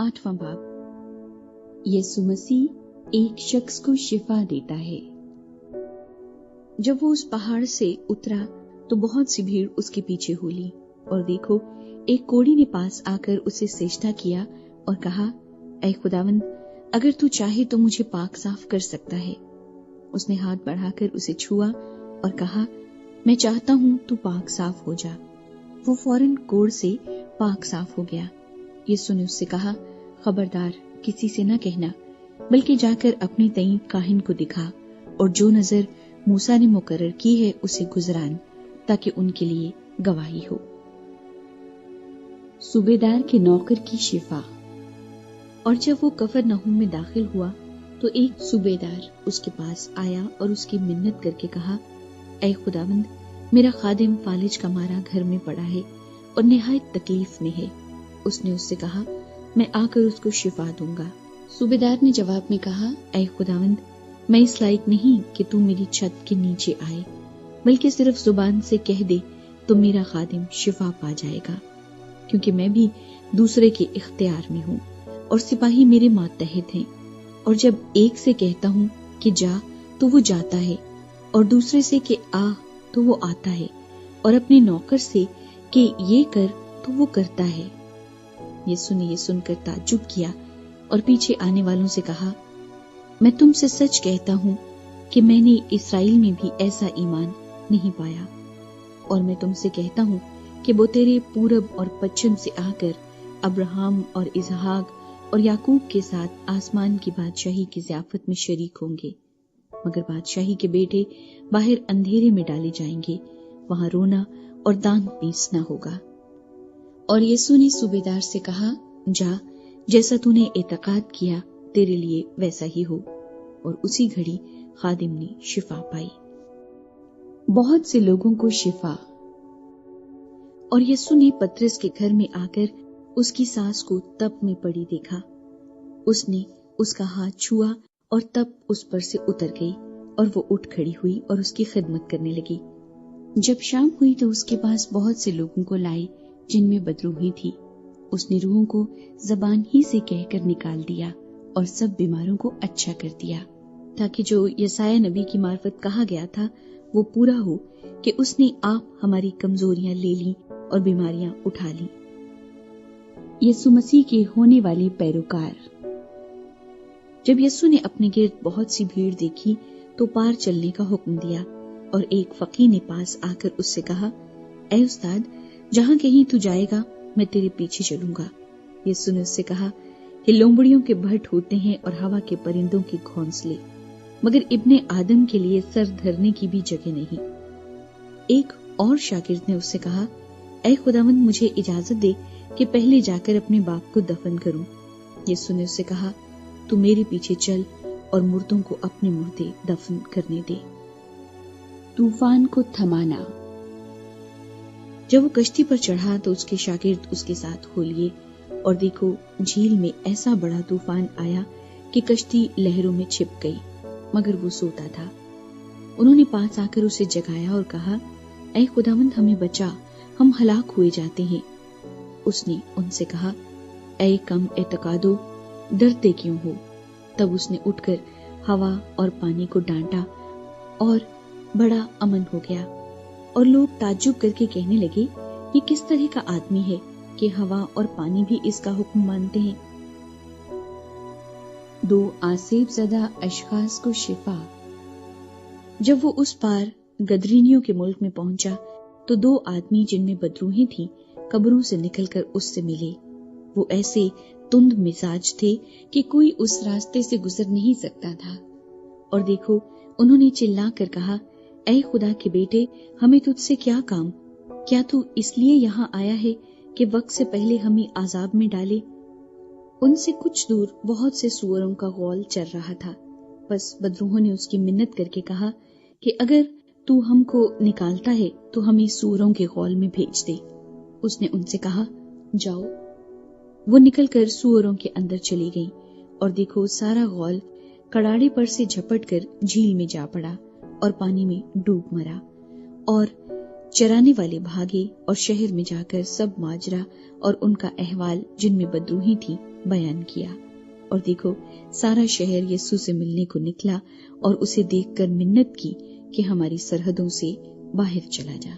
8वां बाब। यीशु मसीह एक शख्स को शिफा देता है। जब वो उस पहाड़ से उतरा तो बहुत सी भीड़ उसके पीछे हो ली, और देखो, एक कोढ़ी ने पास आकर उसे सेजदा किया और कहा, ऐ खुदावंद, अगर तू चाहे तो मुझे पाक साफ कर सकता है। उसने हाथ बढ़ाकर उसे छुआ और कहा, मैं चाहता हूं तू पाक साफ हो जा। वो फौरन कोढ़ से पाक साफ हो गया। यीशु ने उससे कहा, खबरदार, किसी से न कहना, बल्कि जाकर अपने तईं काहिन को दिखा, और जो नजर मूसा ने मुकर्रर की है उसे गुजरान, ताकि उनके लिए गवाही हो। सूबेदार के नौकर की शिफा। और जब वो कफरनहूम में दाखिल हुआ तो एक सूबेदार उसके पास आया और उसकी मिन्नत करके कहा, ऐ खुदावंद, मेरा खादिम फालिज का मारा घर में पड़ा है और निहायत तकलीफ में है। उसने उससे कहा, मैं आकर उसको शिफा दूंगा। सूबेदार ने जवाब में कहा, ऐ खुदावंद, मैं इस लायक नहीं कि तू मेरी छत के नीचे आए, बल्कि सिर्फ जुबान से कह दे तो मेरा खादिम शिफा पा जाएगा, क्योंकि मैं भी दूसरे के इख्तियार में हूँ और सिपाही मेरे मातहत हैं। और जब एक से कहता हूँ कि जा तो वो जाता है, और दूसरे से कि आ तो वो आता है, और अपने नौकर से कि ये कर तो वो करता है। यीशु ने ये सुनकर ताज्जुब किया और पीछे आने वालों से कहा, मैं तुमसे सच कहता हूँ कि मैंने इस्राएल में भी ऐसा ईमान नहीं पाया। और मैं तुमसे कहता हूँ कि वो तेरे पूरब और पश्चिम से आकर अब्राहम और इसहाक और याकूब के साथ आसमान की बादशाही की ज़ियाफत में शरीक होंगे, मगर बादशाही के बेटे बाहर अंधेरे में डाले जाएंगे, वहां रोना और दांत पीसना होगा। और यीशु ने सूबेदार से कहा, जा, जैसा तूने एतकाद किया तेरे लिए वैसा ही हो। और उसी घड़ी खादिम ने शिफा पाई। बहुत से लोगों को शिफा। और यीशु ने पतरस के घर में आकर उसकी सास को तप में पड़ी देखा। उसने उसका हाथ छुआ और तप उस पर से उतर गई, और वो उठ खड़ी हुई और उसकी खिदमत करने लगी। जब शाम हुई तो उसके पास बहुत से लोगों को लाई जिनमें बदरूही थी। उसने रूहों को जबान ही से कहकर निकाल दिया और सब बीमारों को अच्छा कर दिया, ताकि जो यसाया नबी की मार्फत कहा गया था वो पूरा हो कि उसने आप हमारी कमजोरियां ले ली और बीमारियां उठा ली। यीशु मसीह के होने वाले पैरोकार। जब यीशु ने अपने गिर्द बहुत सी भीड़ देखी तो पार चलने का हुक्म दिया, और एक फकीर ने पास आकर उससे कहा, ऐ उस्ताद, जहां कहीं तू जाएगा मैं तेरे पीछे चलूंगा। यीशु ने उससे कहा कि लोमड़ियों के भट्ट होते हैं और हवा के परिंदों के घोंसले, मगर इब्ने आदम के लिए सर धरने की भी जगह नहीं। एक और शागिर्द ने उससे कहा, ऐ खुदावंद, मुझे इजाजत दे कि पहले जाकर अपने बाप को दफन करूं। यीशु ने उससे कहा, तू मेरे पीछे चल और मुर्दों को अपने मुर्दे दफन करने दे। तूफान को थमाना। जब वो कश्ती पर चढ़ा तो उसके शागिर्द उसके साथ हो लिए, और देखो, झील में ऐसा बड़ा तूफान आया कि कश्ती लहरों में छिप गई, मगर वो सोता था। उन्होंने पास आकर उसे जगाया और कहा, ऐ खुदावंद, हमें बचा, हम हलाक हुए जाते हैं। उसने उनसे कहा, ऐ कम एतकादो, डरते क्यों हो? तब उसने उठकर हवा और पानी को डांटा और बड़ा अमन हो गया। और लोग ताज्जुब करके कहने लगे, ये किस तरह का आदमी है कि हवा और पानी भी इसका हुक्म मानते हैं। 2 आसेब ज़दा अशखास को शिफा। जब वो उस पार गदरीनियों के मुल्क में पहुंचा तो 2 आदमी जिनमें बदरूहें थीं कब्रों से निकलकर उससे मिले। वो ऐसे तुंद मिजाज थे कि कोई उस रास्ते से गुजर नहीं सकता था। और देखो, उन्होंने चिल्ला कर कहा, ऐ खुदा के बेटे, हमें तुझसे क्या काम? क्या तू इसलिए यहाँ आया है कि वक्त से पहले हमें आजाब में डाले? उनसे कुछ दूर बहुत से सूअरों का गौल चल रहा था। बस बदरूहों ने उसकी मिन्नत करके कहा कि अगर तू हमको निकालता है तो हमें सूअरों के गौल में भेज दे। उसने उनसे कहा, जाओ। वो निकलकर सूअरों के अंदर चली गई, और देखो, सारा गौल कड़ाड़े पर से झपटकर झील में जा पड़ा और पानी में डूब मरा। और चराने वाले भागे और शहर में जाकर सब माजरा और उनका अहवाल जिनमें बदरूही थी بیان کیا، اور دیکھو سارا شہر یسوع سے ملنے کو نکلا اور اسے دیکھ کر منت کی کہ ہماری سرحدوں سے باہر چلا جا۔